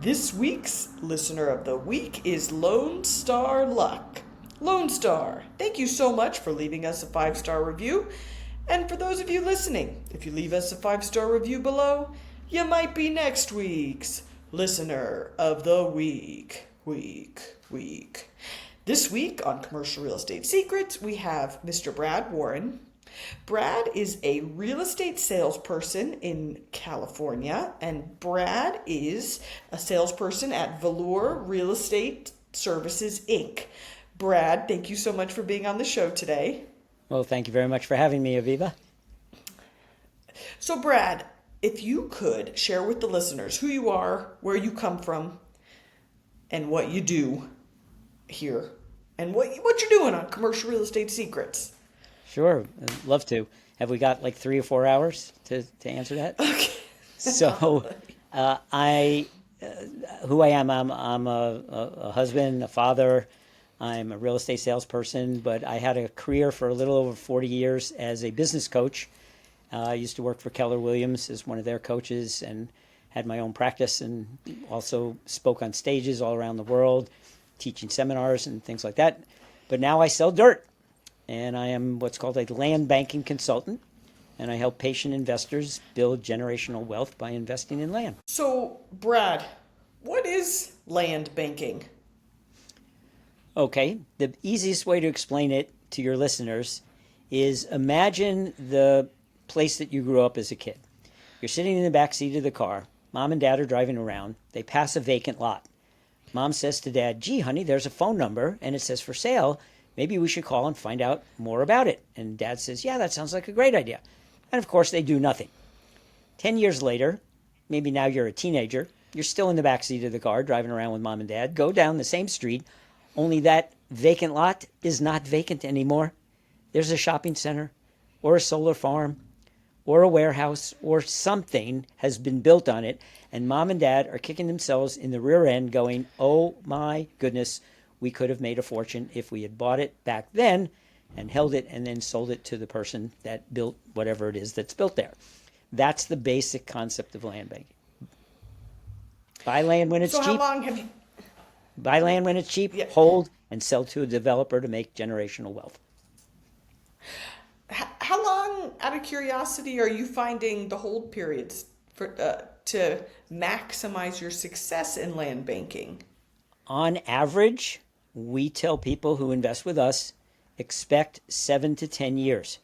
This week's listener of the week is Lone Star Luck. Lone Star, thank you so much for leaving us a 5-star review. And for those of you listening, if you leave us a 5-star review below, you might be next week's listener of the week. This week on Commercial Real Estate Secrets, we have Mr. Brad Warren. Brad is a real estate salesperson in California, and Brad is a salesperson at Velur Real Estate Services, Inc. Brad, thank you so much for being on the show today. Well, thank you very much for having me, Aviva. So, Brad, if you could share with the listeners who you are, where you come from, and what you do here, and what you're doing on Commercial Real Estate Secrets. Sure, I'd love to. Have we got like 3 or 4 hours to answer that? Okay. So, who I am, I'm a husband, a father. I'm a real estate salesperson, but I had a career for a little over 40 years as a business coach. I used to work for Keller Williams as one of their coaches and had my own practice, and also spoke on stages all around the world, teaching seminars and things like that. But now I sell dirt. And I am what's called a land banking consultant, and I help patient investors build generational wealth by investing in land. So, Brad, what is land banking? Okay, the easiest way to explain it to your listeners is imagine the place that you grew up as a kid. You're sitting in the back seat of the car. Mom and Dad are driving around. They pass a vacant lot. Mom says to Dad, "Gee, honey, there's a phone number, and it says for sale. Maybe we should call and find out more about it." And Dad says, "Yeah, that sounds like a great idea." And of course, they do nothing. 10 years later, maybe now you're a teenager, you're still in the backseat of the car driving around with Mom and Dad, go down the same street, only that vacant lot is not vacant anymore. There's a shopping center or a solar farm or a warehouse or something has been built on it. And Mom and Dad are kicking themselves in the rear end going, "Oh my goodness, we could have made a fortune if we had bought it back then and held it and then sold it to the person that built whatever it is that's built there." That's the basic concept of land banking. Buy land when it's cheap. So how long have you... Buy land when it's cheap, Yeah. hold, and sell to a developer to make generational wealth. How long, out of curiosity, are you finding the hold periods for to maximize your success in land banking? On average, we tell people who invest with us, expect 7 to 10 years.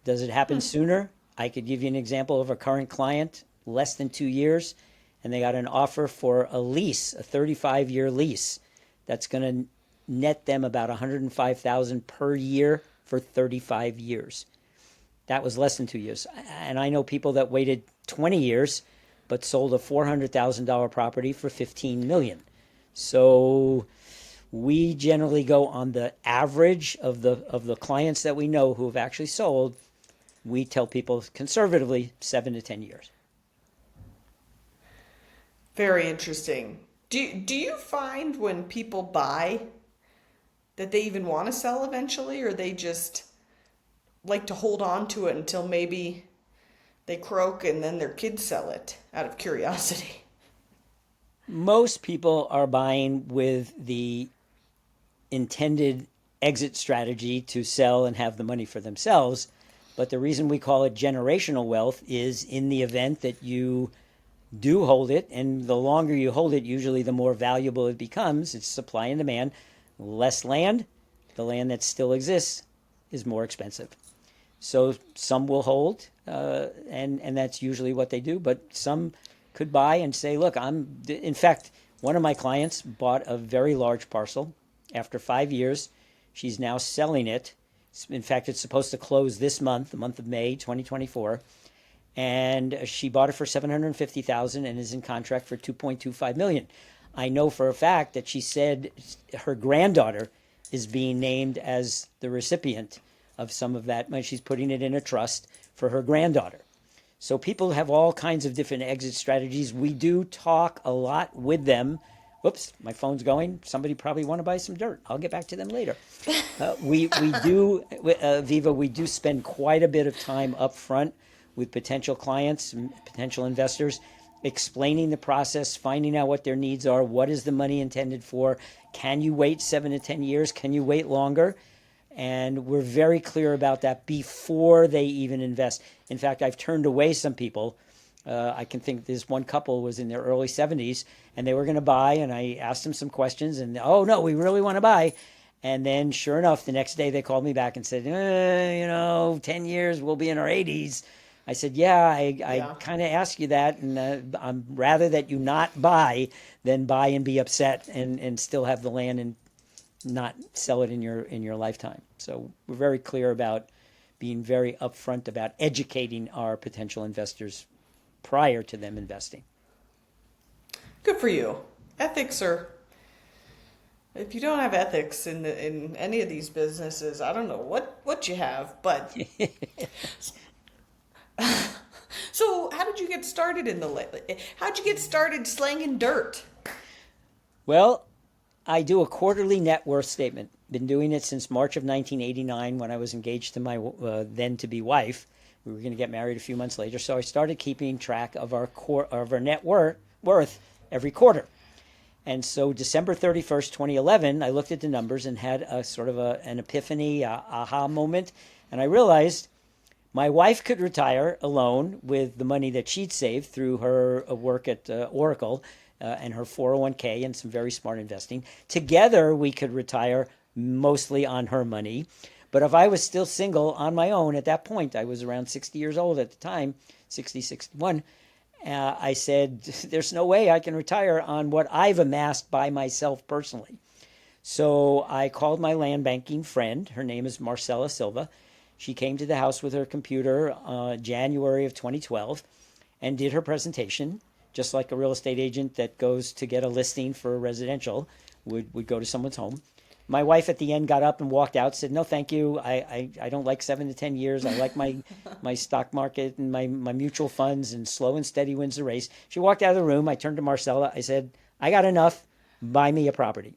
Does it happen sooner? I could give you an example of a current client, less than 2 years, and they got an offer for a lease, a 35-year lease. That's going to net them about $105,000 per year for 35 years. That was less than 2 years. And I know people that waited 20 years, but sold a $400,000 property for $15 million. So we generally go on the average of the clients that we know who have actually sold. We tell people conservatively 7 to 10 years. Very interesting. Do you find when people buy that they even want to sell eventually, or they just like to hold on to it until maybe they croak and then their kids sell it out of curiosity? Most people are buying with the intended exit strategy to sell and have the money for themselves. But the reason we call it generational wealth is in the event that you do hold it, and the longer you hold it, usually the more valuable it becomes. It's supply and demand. Less land, the land that still exists, is more expensive. So some will hold, and that's usually what they do. But some could buy and say, "Look, in fact, one of my clients bought a very large parcel. After 5 years, she's now selling it. In fact, it's supposed to close this month, the month of May 2024. And she bought it for $750,000 and is in contract for $2.25 million. I know for a fact that she said her granddaughter is being named as the recipient of some of that money. She's putting it in a trust for her granddaughter. So people have all kinds of different exit strategies. We do talk a lot with them. Whoops, my phone's going. Somebody probably want to buy some dirt. I'll get back to them later. We do, Viva, we do spend quite a bit of time up front with potential clients and potential investors explaining the process, finding out what their needs are, what is the money intended for, can you wait 7 to 10 years, can you wait longer? And we're very clear about that before they even invest. In fact, I've turned away some people. I can think this one couple was in their early 70s and they were going to buy, and I asked them some questions, and oh no, we really want to buy. And then sure enough, the next day they called me back and said, 10 years, we'll be in our 80s. I said, I kind of asked you that, and I'm rather that you not buy than buy and be upset and still have the land and not sell it in your lifetime. So we're very clear about being very upfront about educating our potential investors prior to them investing. Good for you. Ethics are. If you don't have ethics in any of these businesses, I don't know what you have. But so, how did you get started how'd you get started slanging dirt? Well, I do a quarterly net worth statement. Been doing it since March of 1989 when I was engaged to my then-to-be wife. We were going to get married a few months later, so I started keeping track of our net worth every quarter. And so December 31st, 2011, I looked at the numbers and had a sort of an epiphany, aha moment, and I realized my wife could retire alone with the money that she'd saved through her work at Oracle and her 401k and some very smart investing. Together, we could retire mostly on her money. But if I was still single on my own at that point, I was around 60 years old at the time, 60, 61, I said, there's no way I can retire on what I've amassed by myself personally. So I called my land banking friend. Her name is Marcella Silva. She came to the house with her computer January of 2012 and did her presentation, just like a real estate agent that goes to get a listing for a residential would go to someone's home. My wife at the end got up and walked out, said, no, thank you. I don't like 7 to 10 years. I like my stock market and my mutual funds, and slow and steady wins the race. She walked out of the room. I turned to Marcella. I said, I got enough. Buy me a property.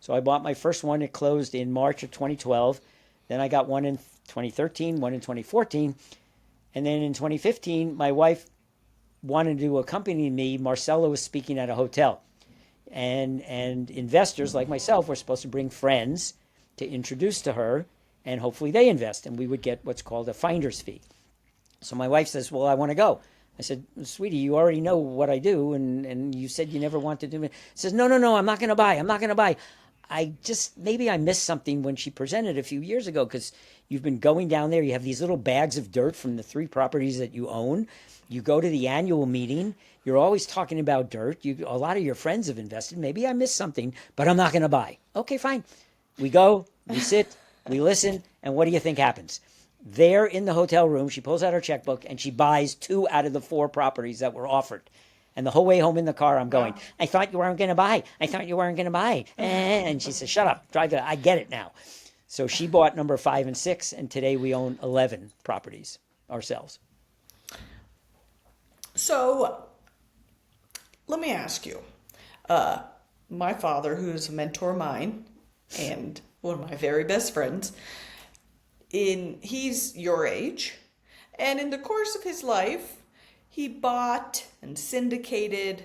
So I bought my first one. It closed in March of 2012. Then I got one in 2013, one in 2014. And then in 2015, my wife wanted to accompany me. Marcella was speaking at a hotel. And investors like myself were supposed to bring friends to introduce to her, and hopefully they invest, and we would get what's called a finder's fee. So my wife says, well, I want to go. I said, sweetie, you already know what I do, and you said you never wanted to do it. She says, no, I'm not going to buy. I'm not going to buy. Maybe I missed something when she presented a few years ago, because you've been going down there. You have these little bags of dirt from the 3 properties that you own. You go to the annual meeting. You're always talking about dirt. A lot of your friends have invested. Maybe I missed something, but I'm not going to buy. Okay, fine. We go, we sit, we listen, and what do you think happens? There in the hotel room, she pulls out her checkbook and she buys 2 out of the 4 properties that were offered. And the whole way home in the car, I'm going, I thought you weren't going to buy. I thought you weren't going to buy. And she says, shut up. Drive it. I get it now. So she bought number 5 and 6, and today we own 11 properties ourselves. So let me ask you, my father, who's a mentor of mine and one of my very best friends, he's your age, and in the course of his life, he bought and syndicated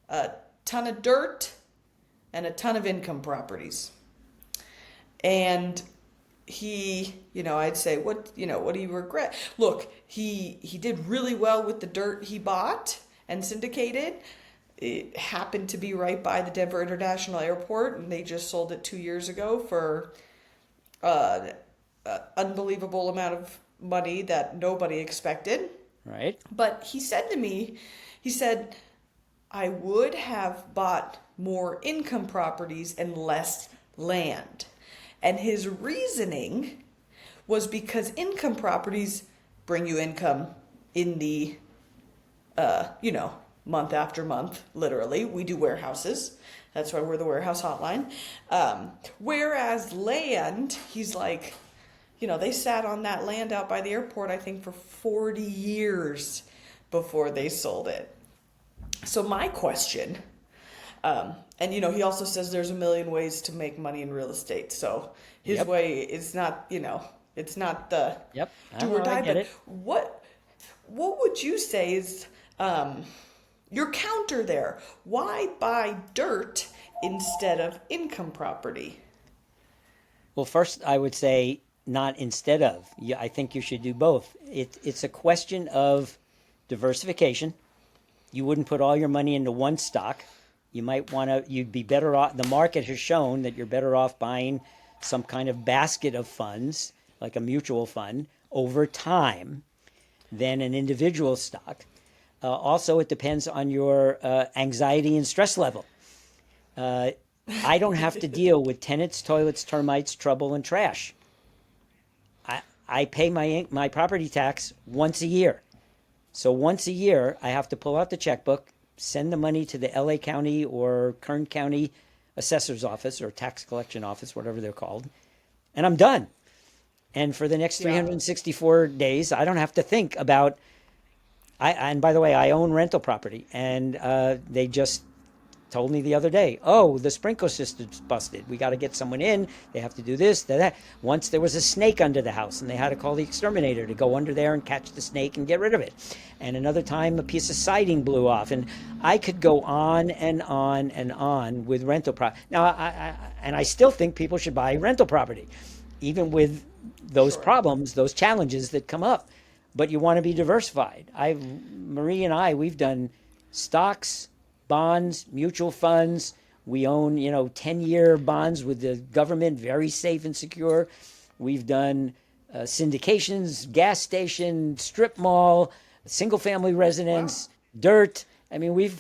a ton of dirt and a ton of income properties. And he, I'd say, what do you regret? Look, he did really well with the dirt he bought and syndicated. It happened to be right by the Denver International Airport, and they just sold it 2 years ago for an unbelievable amount of money that nobody expected. Right. But he said to me, I would have bought more income properties and less land. And his reasoning was because income properties bring you income in the, month after month, literally. We do warehouses. That's why we're the warehouse hotline. Whereas land, he's like, they sat on that land out by the airport, I think, for 40 years before they sold it. So my question, and he also says there's a million ways to make money in real estate. So his way is not, it's not the do or die. But what would you say is, your counter there. Why buy dirt instead of income property? Well, first, I would say not instead of. Yeah, I think you should do both. It's a question of diversification. You wouldn't put all your money into one stock. You might want to, you'd be better off. The market has shown that you're better off buying some kind of basket of funds, like a mutual fund, over time than an individual stock. Also, it depends on your anxiety and stress level. I don't have to deal with tenants, toilets, termites, trouble, and trash. I pay my property tax once a year. So once a year, I have to pull out the checkbook, send the money to the LA County or Kern County Assessor's Office or Tax Collection Office, whatever they're called, and I'm done. And for the next Yeah. 364 days, I don't have to think about. And by the way, I own rental property, and they just told me the other day, oh, the sprinkler system's busted. We got to get someone in. They have to do this, that. Once there was a snake under the house, and they had to call the exterminator to go under there and catch the snake and get rid of it. And another time, a piece of siding blew off. And I could go on and on and on with rental property. Now, I still think people should buy rental property, even with those Sure. problems, those challenges that come up. But you want to be diversified. Marie and I, we've done stocks, bonds, mutual funds. We own, 10-year bonds with the government, very safe and secure. We've done syndications, gas station, strip mall, single family residence, dirt. I mean, we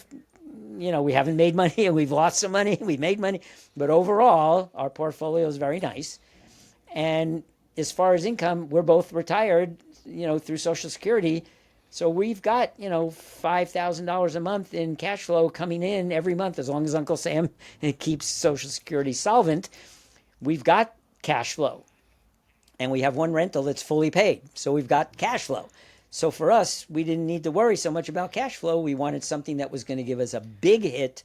haven't made money and we've lost some money. We've made money. But overall, our portfolio is very nice. And as far as income, we're both retired, through Social Security. So we've got, $5,000 a month in cash flow coming in every month, as long as Uncle Sam keeps Social Security solvent. We've got cash flow. And we have one rental that's fully paid. So we've got cash flow. So for us, we didn't need to worry so much about cash flow. We wanted something that was going to give us a big hit,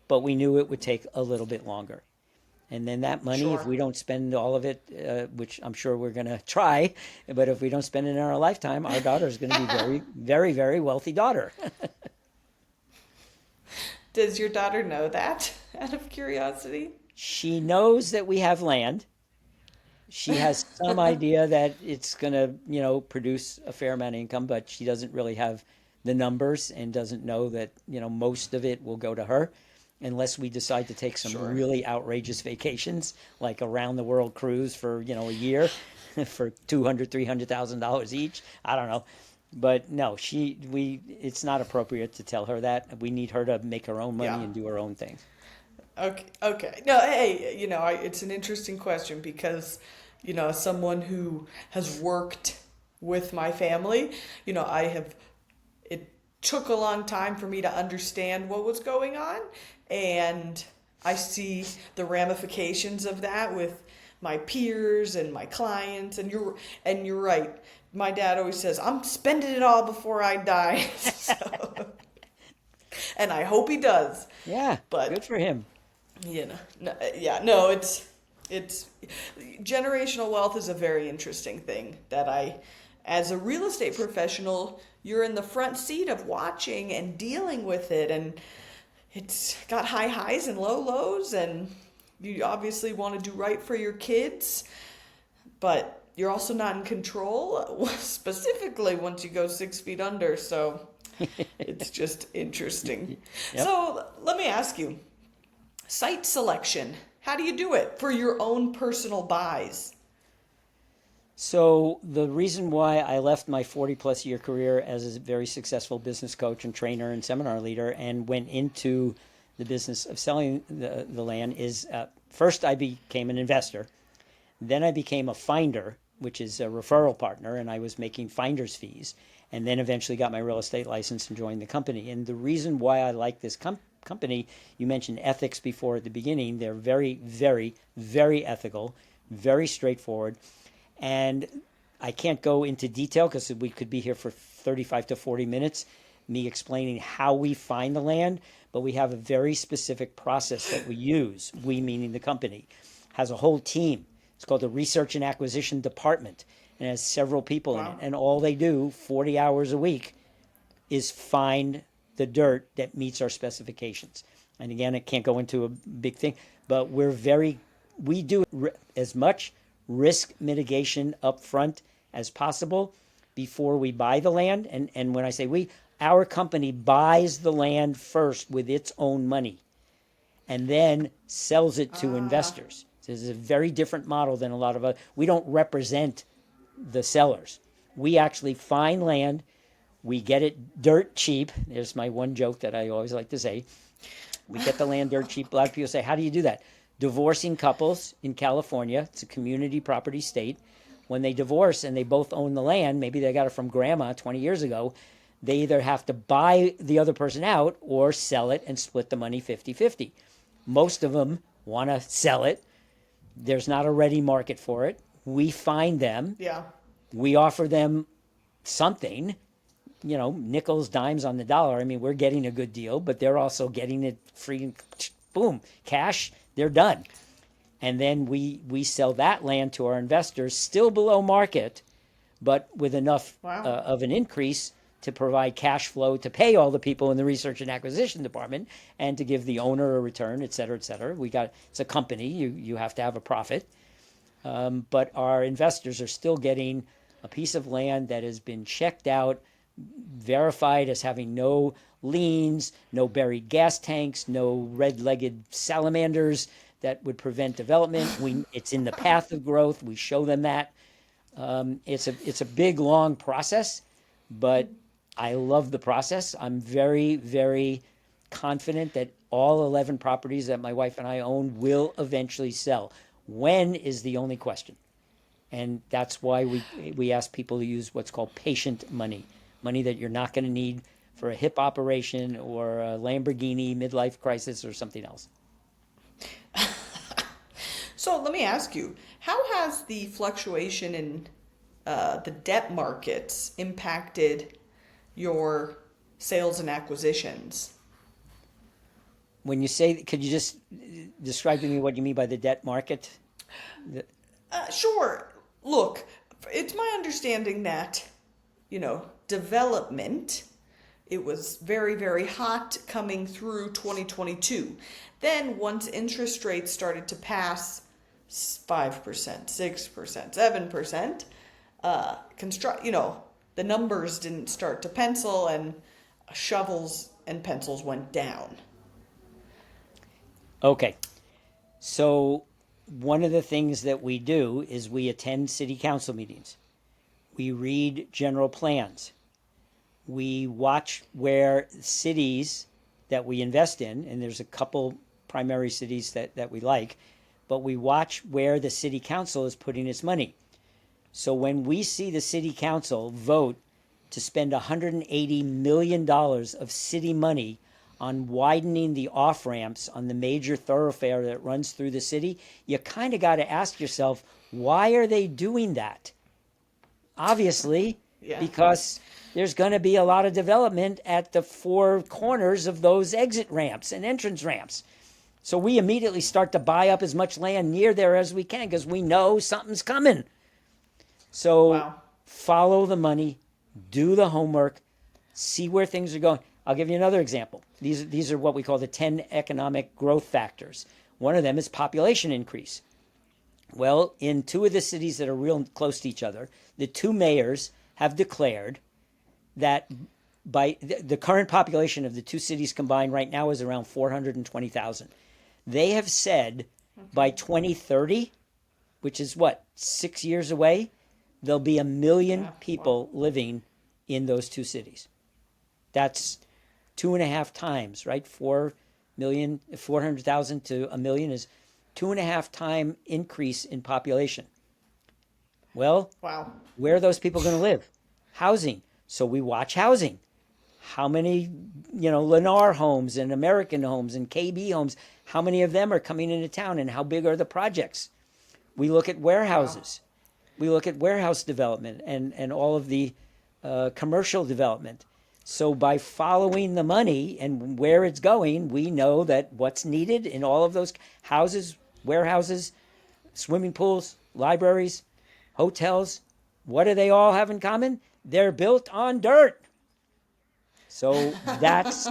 but we knew it would take a little bit longer. And then that money, if Sure. we don't spend all of it, which I'm sure we're going to try, but if we don't spend it in our lifetime, our daughter is going to be very, very, very wealthy daughter. Does your daughter know that out of curiosity? She knows that we have land. She has some idea that it's going to, produce a fair amount of income, but she doesn't really have the numbers and doesn't know that, most of it will go to her unless we decide to take some Sure. really outrageous vacations, like a round the world cruise for, a year for $200,000-$300,000 each. I don't know. But no, it's not appropriate to tell her that. We need her to make her own money Yeah. and do her own thing. Okay. Okay. No, hey, it's an interesting question because, as someone who has worked with my family, it took a long time for me to understand what was going on. And I see the ramifications of that with my peers and my clients. And you're right. My dad always says, I'm spending it all before I die. And I hope he does. Yeah, But good for him. No, it's generational wealth is a very interesting thing that as a real estate professional, you're in the front seat of watching and dealing with it, and it's got high highs and low lows, and you obviously want to do right for your kids, but you're also not in control, specifically once you go 6 feet under, so it's just interesting. Yep. So let me ask you, site selection, how do you do it for your own personal buys? So the reason why I left my 40 plus year career as a very successful business coach and trainer and seminar leader and went into the business of selling the land is first I became an investor. Then I became a finder, which is a referral partner, and I was making finder's fees. And then eventually got my real estate license and joined the company. And the reason why I like this company, you mentioned ethics before at the beginning. They're very, very, very ethical, very straightforward. And I can't go into detail because we could be here for 35 to 40 minutes, me explaining how we find the land, but we have a very specific process that we use, we meaning the company, has a whole team. It's called the Research and Acquisition Department, and has several people in it. Wow. And all they do 40 hours a week is find the dirt that meets our specifications. And again, I can't go into a big thing, but we do as much risk mitigation up front as possible before we buy the land. And when I say we, our company buys the land first with its own money and then sells it to investors. This is a very different model than a lot of we don't represent the sellers. We actually find land, we get it dirt cheap. There's my one joke that I always like to say. We get the land dirt cheap. A lot of people say, how do you do that? Divorcing couples in California, it's a community property state. When they divorce and they both own the land, maybe they got it from grandma 20 years ago, they either have to buy the other person out or sell it and split the money 50-50. Most of them want to sell it. There's not a ready market for it. We find them. Yeah. We offer them something, nickels, dimes on the dollar. I mean, we're getting a good deal, but they're also getting it free and boom, cash, they're done. And then we sell that land to our investors, still below market, but with enough of an increase to provide cash flow to pay all the people in the research and acquisition department and to give the owner a return, et cetera, et cetera. It's a company, you have to have a profit. But our investors are still getting a piece of land that has been checked out, verified as having no liens, no buried gas tanks, no red-legged salamanders that would prevent development. It's in the path of growth. We show them that. It's a big, long process, but I love the process. I'm very, very confident that all 11 properties that my wife and I own will eventually sell. When is the only question. And that's why we ask people to use what's called patient money that you're not going to need for a hip operation or a Lamborghini midlife crisis or something else. So let me ask you, how has the fluctuation in the debt markets impacted your sales and acquisitions? When you say, could you just describe to me what you mean by the debt market? Sure. Look, it's my understanding that, development, it was very, very hot coming through 2022. Then once interest rates started to pass 5%, 6%, 7%, the numbers didn't start to pencil and shovels and pencils went down. Okay. So one of the things that we do is we attend city council meetings. We read general plans. We watch where cities that we invest in, and there's a couple primary cities that we like, but we watch where the city council is putting its money. So when we see the city council vote to spend $180 million of city money on widening the off-ramps on the major thoroughfare that runs through the city, you kind of got to ask yourself, why are they doing that? Obviously, because there's going to be a lot of development at the four corners of those exit ramps and entrance ramps. So we immediately start to buy up as much land near there as we can because we know something's coming. So follow the money, do the homework, see where things are going. I'll give you another example. These are what we call the 10 economic growth factors. One of them is population increase. Well, in two of the cities that are real close to each other, the two mayors have declared that by the current population of the two cities combined right now is around 420,000. They have said by 2030, which is 6 years away, there'll be 1 million people living in those two cities. That's 2.5 times, right? 400,000 to 1 million is 2.5 time increase in population. Well, where are those people going to live? Housing. So we watch housing. How many, Lennar homes and American homes and KB homes, how many of them are coming into town and how big are the projects? We look at warehouses. We look at warehouse development and all of the commercial development. So by following the money and where it's going, we know that what's needed in all of those houses, warehouses, swimming pools, libraries, hotels, what do they all have in common? They're built on dirt. So that's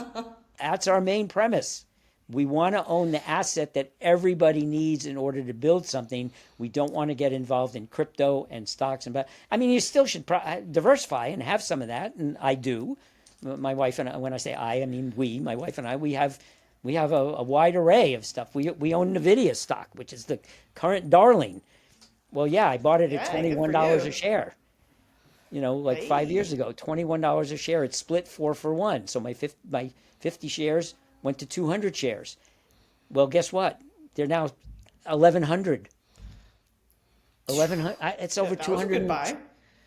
our main premise. We want to own the asset that everybody needs in order to build something. We don't want to get involved in crypto and stocks and I mean, you still should diversify and have some of that, and I do. My wife and I, when I say I mean we, my wife and I, we have a wide array of stuff. We own Nvidia stock, which is the current darling. Well, yeah, I bought it at $21 a share. Like 5 years ago, $21 a share. It split 4 for 1. So my 50 shares went to 200 shares. Well, guess what? They're now 1,100. 1,100. It's over 200. Good buy.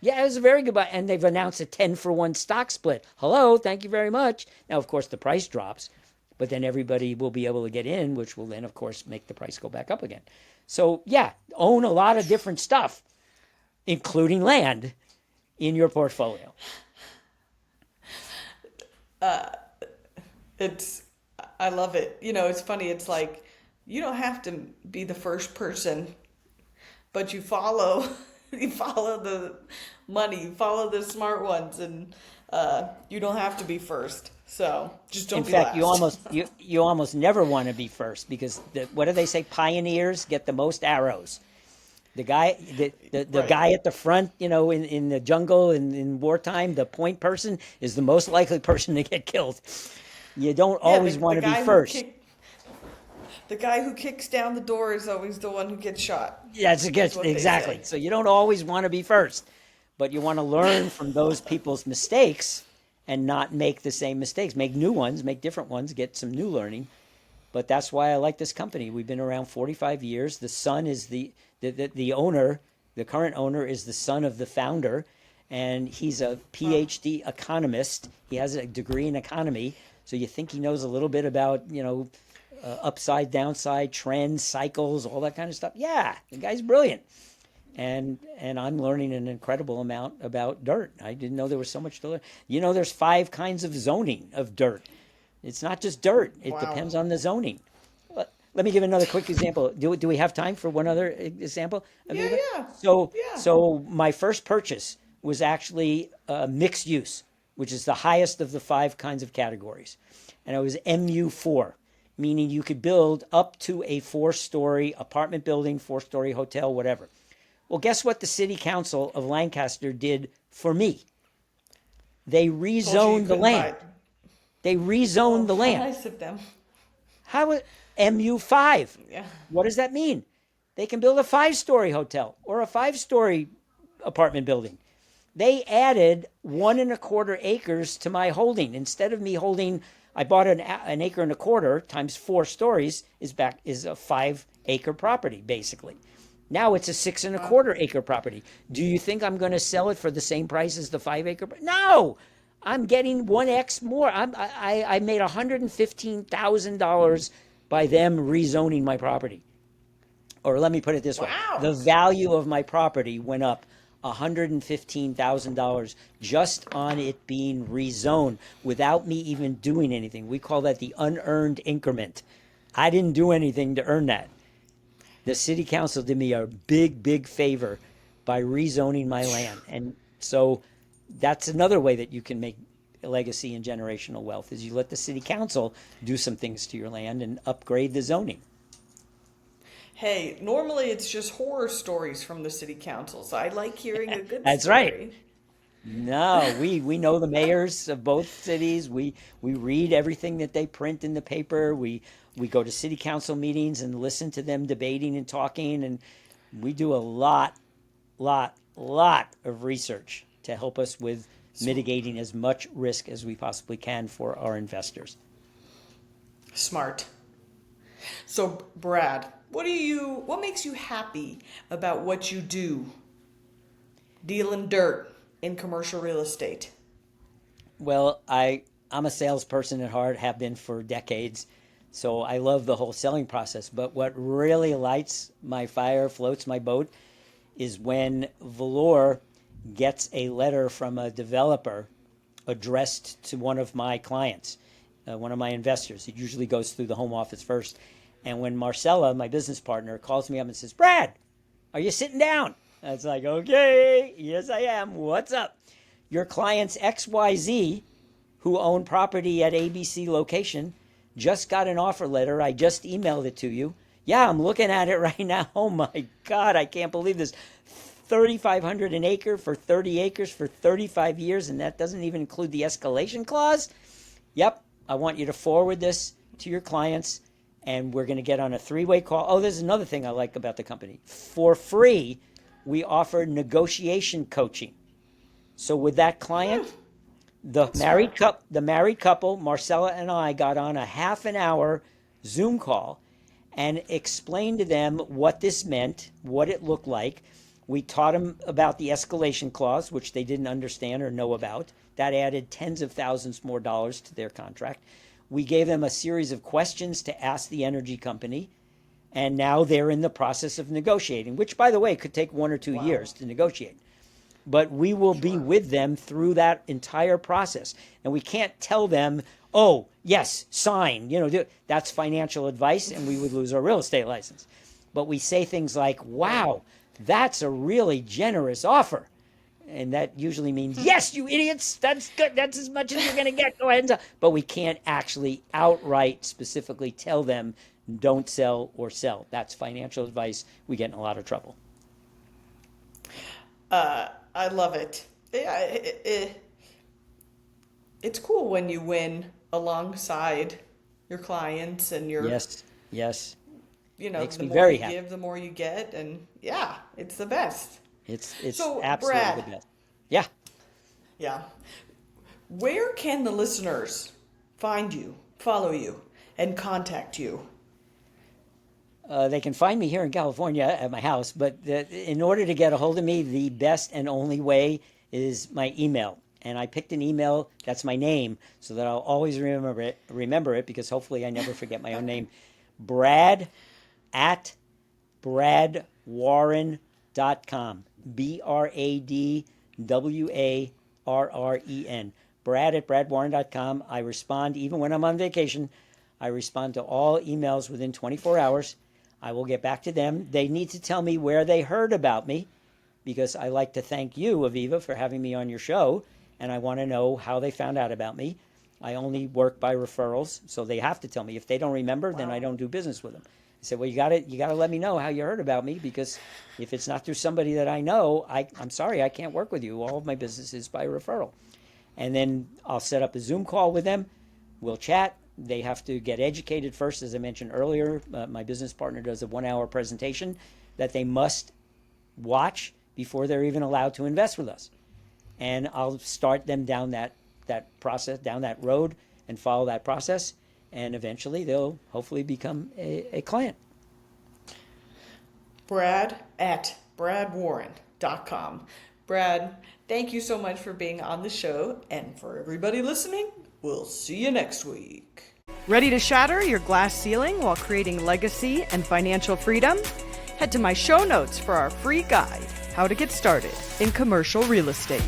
Yeah, it was a very good buy. And they've announced a 10 for 1 stock split. Hello, thank you very much. Now, of course, the price drops, but then everybody will be able to get in, which will then, of course, make the price go back up again. So, yeah, own a lot of different stuff, including land, in your portfolio. I love it. It's funny. It's like you don't have to be the first person, but you follow the money, you follow the smart ones, and you don't have to be first. So just don't be last. In fact, you almost never want to be first, because what do they say? Pioneers get the most arrows. The guy, the guy at the front, in the jungle in wartime, the point person is the most likely person to get killed. You don't always want to be first. The guy who kicks down the door is always the one who gets shot. Yeah, exactly. So you don't always want to be first, but you want to learn from those people's mistakes and not make the same mistakes. Make new ones, make different ones, get some new learning. But that's why I like this company. We've been around 45 years. The son is the owner. The current owner is the son of the founder, and he's a PhD economist. He has a degree in economy. So you think he knows a little bit about, upside, downside, trends, cycles, all that kind of stuff. Yeah, the guy's brilliant. And I'm learning an incredible amount about dirt. I didn't know there was so much to learn. There's 5 kinds of zoning of dirt. It's not just dirt. It depends on the zoning. Let me give another quick example. Do we have time for one other example? Yeah. So my first purchase was actually mixed use, which is the highest of the 5 kinds of categories. And it was MU4, meaning you could build up to a 4-story apartment building, 4-story hotel, whatever. Well, guess what the city council of Lancaster did for me? They rezoned the land. They rezoned the land. Nice of them. How MU5? Yeah. What does that mean? They can build a 5-story hotel or a 5-story apartment building. They added 1.25 acres to my holding. Instead of me holding, I bought an 1.25 acres times 4 stories is a 5-acre property, basically. Now it's a 6.25 acre property. Do you think I'm going to sell it for the same price as the 5-acre? No, I'm getting 1x more. I made $115,000 by them rezoning my property. Or let me put it this way: the value of my property went up $115,000 just on it being rezoned without me even doing anything. We call that the unearned increment. I didn't do anything to earn that. The city council did me a big favor by rezoning my land. And so that's another way that you can make legacy and generational wealth, is you let the city council do some things to your land and upgrade the zoning. Hey, normally it's just horror stories from the city councils. I like hearing a good That's story. Right. No, we know the mayors of both cities. We read everything that they print in the paper. We go to city council meetings and listen to them debating and talking, and we do a lot of research to help us with mitigating as much risk as we possibly can for our investors. Smart. So, Brad, what makes you happy about what you do, dealing dirt in commercial real estate? Well, I'm a salesperson at heart, have been for decades, so I love the whole selling process. But what really lights my fire, floats my boat, is when Velur gets a letter from a developer addressed to one of my clients, one of my investors. It usually goes through the home office first. And when Marcella, my business partner, calls me up and says, "Brad, are you sitting down?" I was like, "Okay, yes I am. What's up?" "Your clients XYZ, who own property at ABC location just got an offer letter. I just emailed it to you. Yeah, I'm looking at it right now. Oh my God, I can't believe this. 3,500 an acre for 30 acres for 35 years, and that doesn't even include the escalation clause. Yep, I want you to forward this to your clients, and we're going to get on a three-way call. Oh, there's another thing I like about the company. For free, we offer negotiation coaching. So with that client, the married couple, Marcella and I, got on a half an hour Zoom call and explained to them what this meant, what it looked like. We taught them about the escalation clause, which they didn't understand or know about. That added tens of thousands more dollars to their contract. We gave them a series of questions to ask the energy company, and now they're in the process of negotiating, which, by the way, could take 1 or 2 years to negotiate. But we will be with them through that entire process. And we can't tell them, oh, yes, sign, that's financial advice, and we would lose our real estate license. But we say things like, wow, that's a really generous offer. And that usually means, yes, you idiots, that's good. That's as much as you're going to get. Go ahead and sell. But we can't actually outright specifically tell them, don't sell or sell. That's financial advice. We get in a lot of trouble. I love it. It's cool when you win alongside your clients and your yes. Makes the me more very you happy. give, the more you get, and yeah, it's the best. It's So, absolutely Brad. the best. Yeah. Yeah. Where can the listeners find you, follow you, and contact you? They can find me here in California at my house, but in order to get a hold of me, the best and only way is my email. And I picked an email that's my name so that I'll always remember it because hopefully I never forget my own name. Brad@bradwarren.com. BradWarren. Brad@bradwarren.com. I respond even when I'm on vacation. I respond to all emails within 24 hours. I will get back to them. They need to tell me where they heard about me because I like to thank you, Aviva, for having me on your show, and I want to know how they found out about me. I only work by referrals, so they have to tell me. If they don't remember, then I don't do business with them. I said, well, you got to let me know how you heard about me because if it's not through somebody that I know, I'm sorry, I can't work with you. All of my business is by referral. And then I'll set up a Zoom call with them. We'll chat. They have to get educated first, as I mentioned earlier. My business partner does a 1-hour presentation that they must watch before they're even allowed to invest with us. And I'll start them down that process, down that road, and follow that process. And eventually they'll hopefully become a client. Brad@bradwarren.com. Brad, thank you so much for being on the show. And for everybody listening, we'll see you next week. Ready to shatter your glass ceiling while creating legacy and financial freedom? Head to my show notes for our free guide, How to Get Started in Commercial Real Estate.